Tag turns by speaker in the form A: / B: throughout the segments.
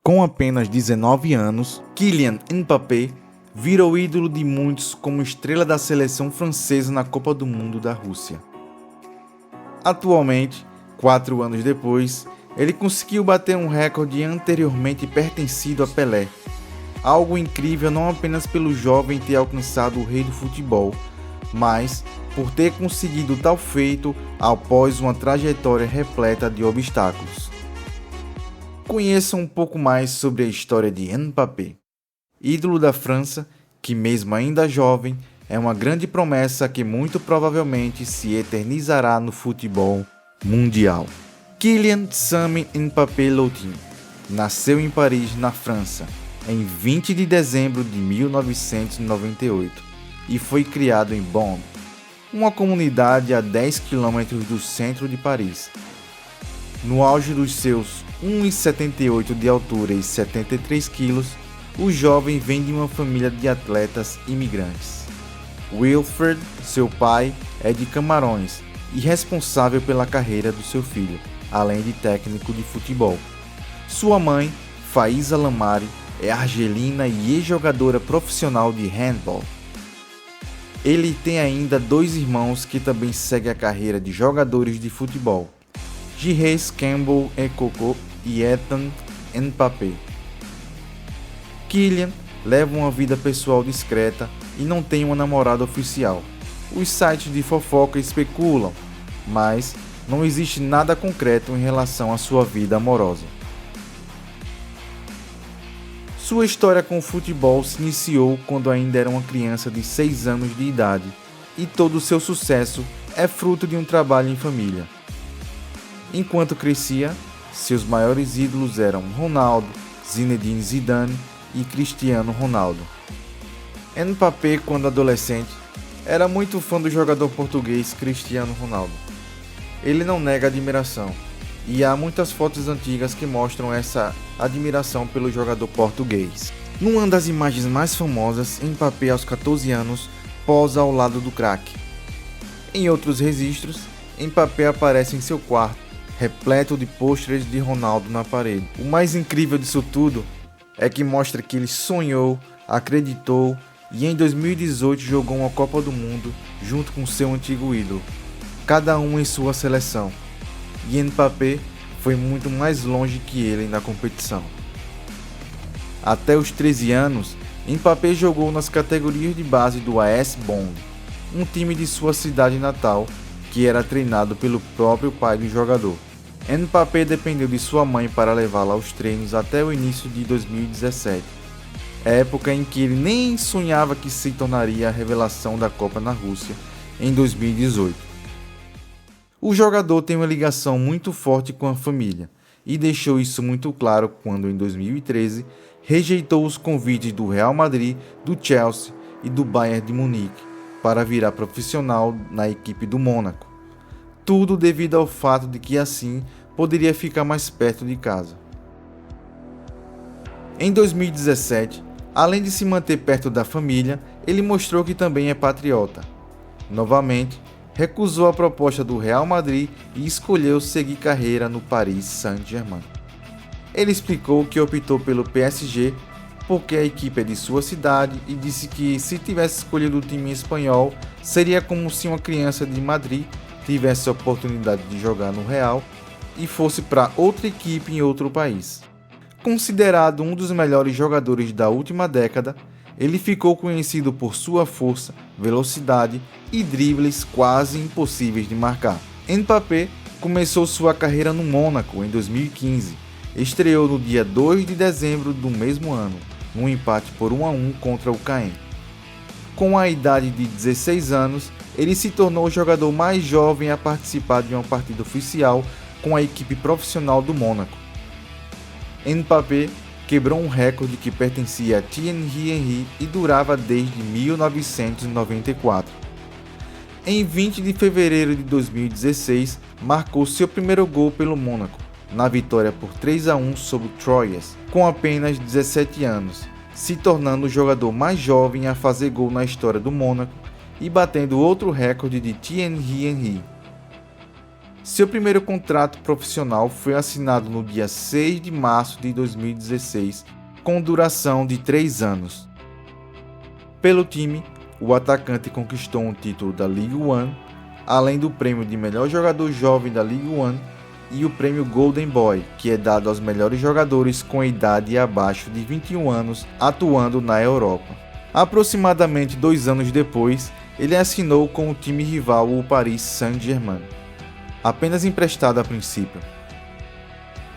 A: Com apenas 19 anos, Kylian Mbappé virou ídolo de muitos como estrela da seleção francesa na Copa do Mundo da Rússia. Atualmente, 4 anos depois, ele conseguiu bater um recorde anteriormente pertencido a Pelé. Algo incrível não apenas pelo jovem ter alcançado o rei do futebol, mas por ter conseguido tal feito após uma trajetória repleta de obstáculos. Conheça um pouco mais sobre a história de Mbappé, ídolo da França, que mesmo ainda jovem, é uma grande promessa que muito provavelmente se eternizará no futebol mundial. Kylian Sami Mbappé Lottin nasceu em Paris, na França, em 20 de dezembro de 1998 e foi criado em Bonn, uma comunidade a 10 km do centro de Paris. No auge dos seus 1,78 de altura e 73 kg, o jovem vem de uma família de atletas imigrantes. Wilfred, seu pai, é de Camarões e responsável pela carreira do seu filho, além de técnico de futebol. Sua mãe, Faísa Lamari, é argelina e ex-jogadora profissional de handball. Ele tem ainda 2 irmãos que também seguem a carreira de jogadores de futebol, Gires Campbell Ekoko e Ethan Mbappé. Kylian leva uma vida pessoal discreta e não tem uma namorada oficial. Os sites de fofoca especulam, mas não existe nada concreto em relação à sua vida amorosa. Sua história com o futebol se iniciou quando ainda era uma criança de 6 anos de idade, e todo o seu sucesso é fruto de um trabalho em família. Enquanto crescia, seus maiores ídolos eram Ronaldo, Zinedine Zidane e Cristiano Ronaldo. Mbappé, quando adolescente, era muito fã do jogador português Cristiano Ronaldo. Ele não nega admiração, e há muitas fotos antigas que mostram essa admiração pelo jogador português. Numa das imagens mais famosas, Mbappé, aos 14 anos, posa ao lado do craque. Em outros registros, Mbappé aparece em seu quarto, repleto de pôsteres de Ronaldo na parede. O mais incrível disso tudo é que mostra que ele sonhou, acreditou e em 2018 jogou uma Copa do Mundo junto com seu antigo ídolo, cada um em sua seleção. E Mbappé foi muito mais longe que ele na competição. Até os 13 anos, Mbappé jogou nas categorias de base do AS Bonn, um time de sua cidade natal que era treinado pelo próprio pai do jogador. Mbappé dependeu de sua mãe para levá-lo aos treinos até o início de 2017, época em que ele nem sonhava que se tornaria a revelação da Copa na Rússia em 2018. O jogador tem uma ligação muito forte com a família e deixou isso muito claro quando, em 2013, rejeitou os convites do Real Madrid, do Chelsea e do Bayern de Munique para virar profissional na equipe do Mônaco. Tudo devido ao fato de que assim poderia ficar mais perto de casa. Em 2017, além de se manter perto da família, ele mostrou que também é patriota. Novamente, recusou a proposta do Real Madrid e escolheu seguir carreira no Paris Saint-Germain. Ele explicou que optou pelo PSG porque a equipe é de sua cidade e disse que se tivesse escolhido o time espanhol, seria como se uma criança de Madrid tivesse a oportunidade de jogar no Real e fosse para outra equipe em outro país. Considerado um dos melhores jogadores da última década, ele ficou conhecido por sua força, velocidade e dribles quase impossíveis de marcar. Mbappé começou sua carreira no Mônaco em 2015. Estreou no dia 2 de dezembro do mesmo ano, num empate por 1-1 contra o Caen. Com a idade de 16 anos, ele se tornou o jogador mais jovem a participar de uma partida oficial com a equipe profissional do Mônaco. Mbappé quebrou um recorde que pertencia a Thierry Henry e durava desde 1994. Em 20 de fevereiro de 2016, marcou seu primeiro gol pelo Mônaco, na vitória por 3-1 sobre o Troyes, com apenas 17 anos, se tornando o jogador mais jovem a fazer gol na história do Mônaco e batendo outro recorde de Thierry Henry. Seu primeiro contrato profissional foi assinado no dia 6 de março de 2016, com duração de 3 anos. Pelo time, o atacante conquistou um título da League One, além do prêmio de melhor jogador jovem da League One e o prêmio Golden Boy, que é dado aos melhores jogadores com idade abaixo de 21 anos atuando na Europa. Aproximadamente 2 anos depois, ele assinou com o time rival, o Paris Saint-Germain, apenas emprestado a princípio,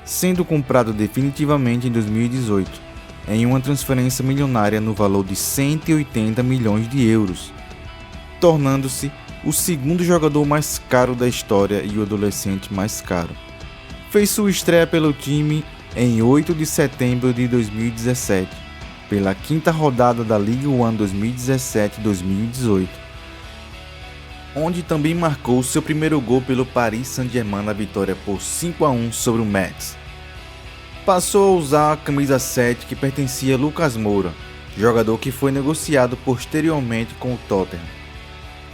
A: sendo comprado definitivamente em 2018, em uma transferência milionária no valor de 180 milhões de euros, tornando-se o segundo jogador mais caro da história e o adolescente mais caro. Fez sua estreia pelo time em 8 de setembro de 2017, pela quinta rodada da League One 2017-2018, onde também marcou seu primeiro gol pelo Paris Saint-Germain na vitória por 5-1 sobre o Metz. Passou a usar a camisa 7 que pertencia a Lucas Moura, jogador que foi negociado posteriormente com o Tottenham.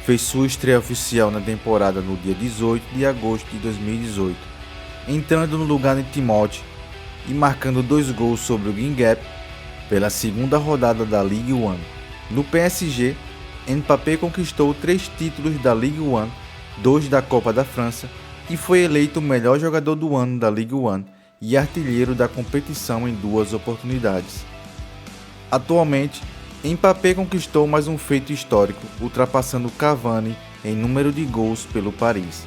A: Fez sua estreia oficial na temporada no dia 18 de agosto de 2018, entrando no lugar de Timothy e marcando 2 gols sobre o Guingamp pela segunda rodada da League One. No PSG, Mbappé conquistou 3 títulos da League One, 2 da Copa da França e foi eleito o melhor jogador do ano da League One e artilheiro da competição em 2 oportunidades. Atualmente, Mbappé conquistou mais um feito histórico, ultrapassando Cavani em número de gols pelo Paris.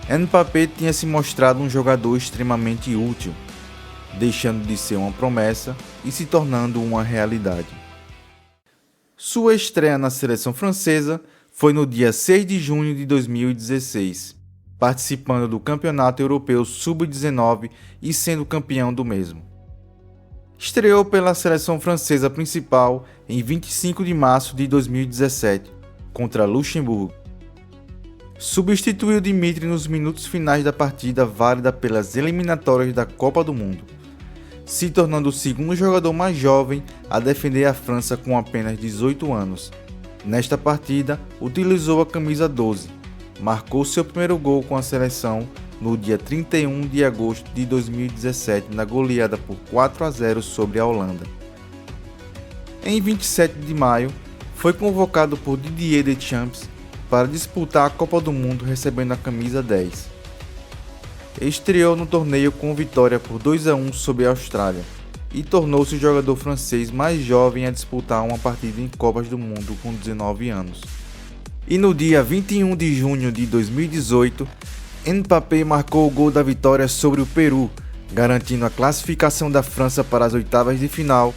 A: Mbappé tinha se mostrado um jogador extremamente útil, deixando de ser uma promessa e se tornando uma realidade. Sua estreia na seleção francesa foi no dia 6 de junho de 2016, participando do Campeonato Europeu Sub-19 e sendo campeão do mesmo. Estreou pela seleção francesa principal em 25 de março de 2017, contra Luxemburgo. Substituiu Dimitri nos minutos finais da partida válida pelas eliminatórias da Copa do Mundo, se tornando o segundo jogador mais jovem a defender a França com apenas 18 anos. Nesta partida, utilizou a camisa 12, marcou seu primeiro gol com a seleção no dia 31 de agosto de 2017 na goleada por 4-0 sobre a Holanda. Em 27 de maio, foi convocado por Didier Deschamps para disputar a Copa do Mundo recebendo a camisa 10. Estreou no torneio com vitória por 2-1 sobre a Austrália e tornou-se o jogador francês mais jovem a disputar uma partida em Copas do Mundo com 19 anos. E no dia 21 de junho de 2018, Mbappé marcou o gol da vitória sobre o Peru, garantindo a classificação da França para as oitavas de final,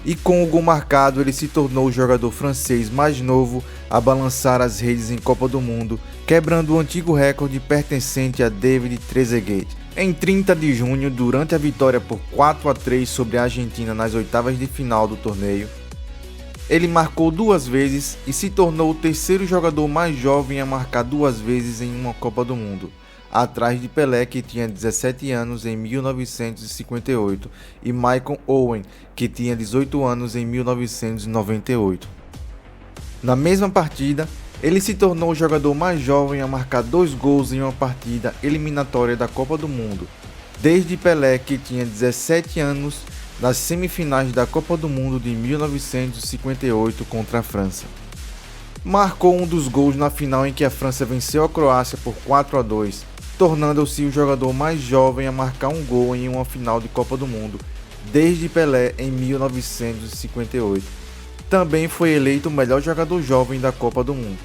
A: e com o gol marcado ele se tornou o jogador francês mais novo a balançar as redes em Copa do Mundo, quebrando o antigo recorde pertencente a David Trezeguet. Em 30 de junho, durante a vitória por 4-3 sobre a Argentina nas oitavas de final do torneio, ele marcou 2 vezes e se tornou o terceiro jogador mais jovem a marcar 2 vezes em uma Copa do Mundo, atrás de Pelé, que tinha 17 anos em 1958, e Michael Owen, que tinha 18 anos em 1998. Na mesma partida, ele se tornou o jogador mais jovem a marcar 2 gols em uma partida eliminatória da Copa do Mundo, desde Pelé, que tinha 17 anos, nas semifinais da Copa do Mundo de 1958 contra a França. Marcou um dos gols na final em que a França venceu a Croácia por 4-2, tornando-se o jogador mais jovem a marcar um gol em uma final de Copa do Mundo, desde Pelé em 1958. Também foi eleito o melhor jogador jovem da Copa do Mundo.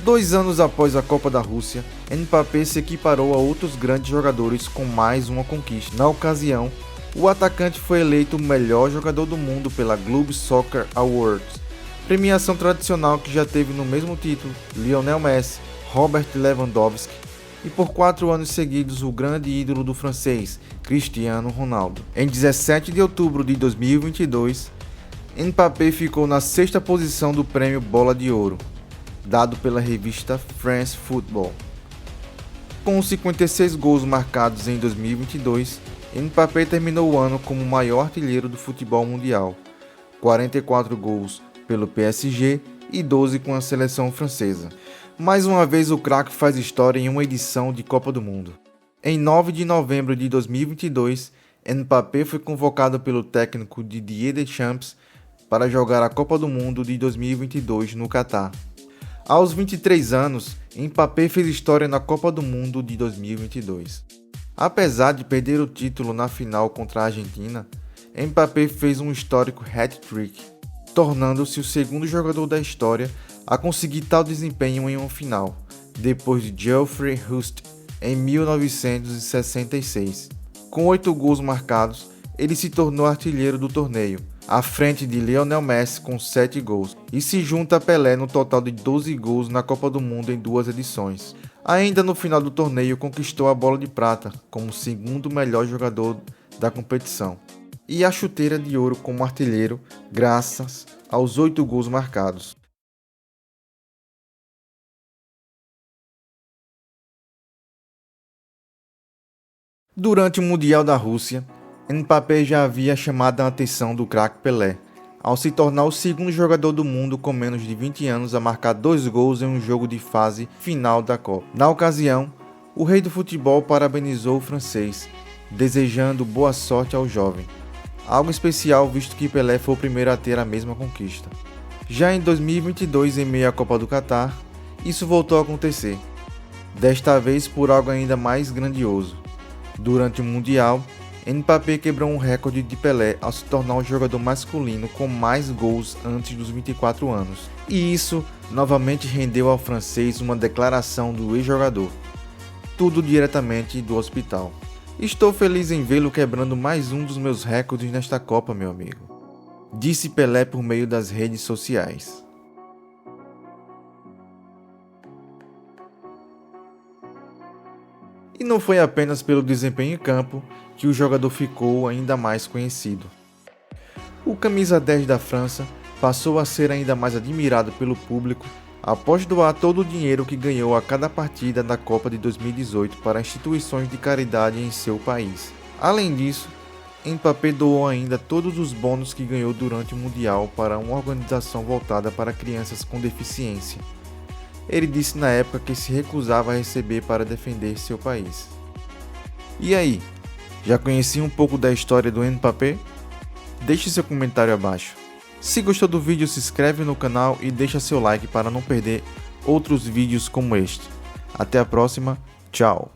A: 2 anos após a Copa da Rússia, Mbappé se equiparou a outros grandes jogadores com mais uma conquista. Na ocasião, o atacante foi eleito o melhor jogador do mundo pela Globe Soccer Awards, premiação tradicional que já teve no mesmo título Lionel Messi, Robert Lewandowski e por 4 anos seguidos o grande ídolo do francês, Cristiano Ronaldo. Em 17 de outubro de 2022, Mbappé ficou na 6ª posição do prêmio Bola de Ouro, dado pela revista France Football. Com 56 gols marcados em 2022, Mbappé terminou o ano como o maior artilheiro do futebol mundial, 44 gols pelo PSG e 12 com a seleção francesa. Mais uma vez o craque faz história em uma edição de Copa do Mundo. Em 9 de novembro de 2022, Mbappé foi convocado pelo técnico Didier Deschamps para jogar a Copa do Mundo de 2022 no Catar. Aos 23 anos, Mbappé fez história na Copa do Mundo de 2022. Apesar de perder o título na final contra a Argentina, Mbappé fez um histórico hat-trick, tornando-se o segundo jogador da história a conseguir tal desempenho em uma final, depois de Geoffrey Hust em 1966. Com 8 gols marcados, ele se tornou artilheiro do torneio, à frente de Lionel Messi com 7 gols, e se junta a Pelé no total de 12 gols na Copa do Mundo em 2 edições. Ainda no final do torneio conquistou a bola de prata como segundo melhor jogador da competição, e a chuteira de ouro como artilheiro, graças aos 8 gols marcados. Durante o Mundial da Rússia, Mbappé já havia chamado a atenção do craque Pelé, ao se tornar o segundo jogador do mundo com menos de 20 anos a marcar 2 gols em um jogo de fase final da Copa. Na ocasião, o rei do futebol parabenizou o francês, desejando boa sorte ao jovem. Algo especial visto que Pelé foi o primeiro a ter a mesma conquista. Já em 2022, em meio à Copa do Catar, isso voltou a acontecer, desta vez por algo ainda mais grandioso. Durante o Mundial, Mbappé quebrou um recorde de Pelé ao se tornar o jogador masculino com mais gols antes dos 24 anos. E isso novamente rendeu ao francês uma declaração do ex-jogador. Tudo diretamente do hospital. Estou feliz em vê-lo quebrando mais um dos meus recordes nesta Copa, meu amigo, disse Pelé por meio das redes sociais. E não foi apenas pelo desempenho em campo que o jogador ficou ainda mais conhecido. O camisa 10 da França passou a ser ainda mais admirado pelo público após doar todo o dinheiro que ganhou a cada partida da Copa de 2018 para instituições de caridade em seu país. Além disso, Mbappé doou ainda todos os bônus que ganhou durante o Mundial para uma organização voltada para crianças com deficiência. Ele disse na época que se recusava a receber para defender seu país. E aí, já conhecia um pouco da história do Mbappé? Deixe seu comentário abaixo. Se gostou do vídeo, se inscreve no canal e deixa seu like para não perder outros vídeos como este. Até a próxima, tchau!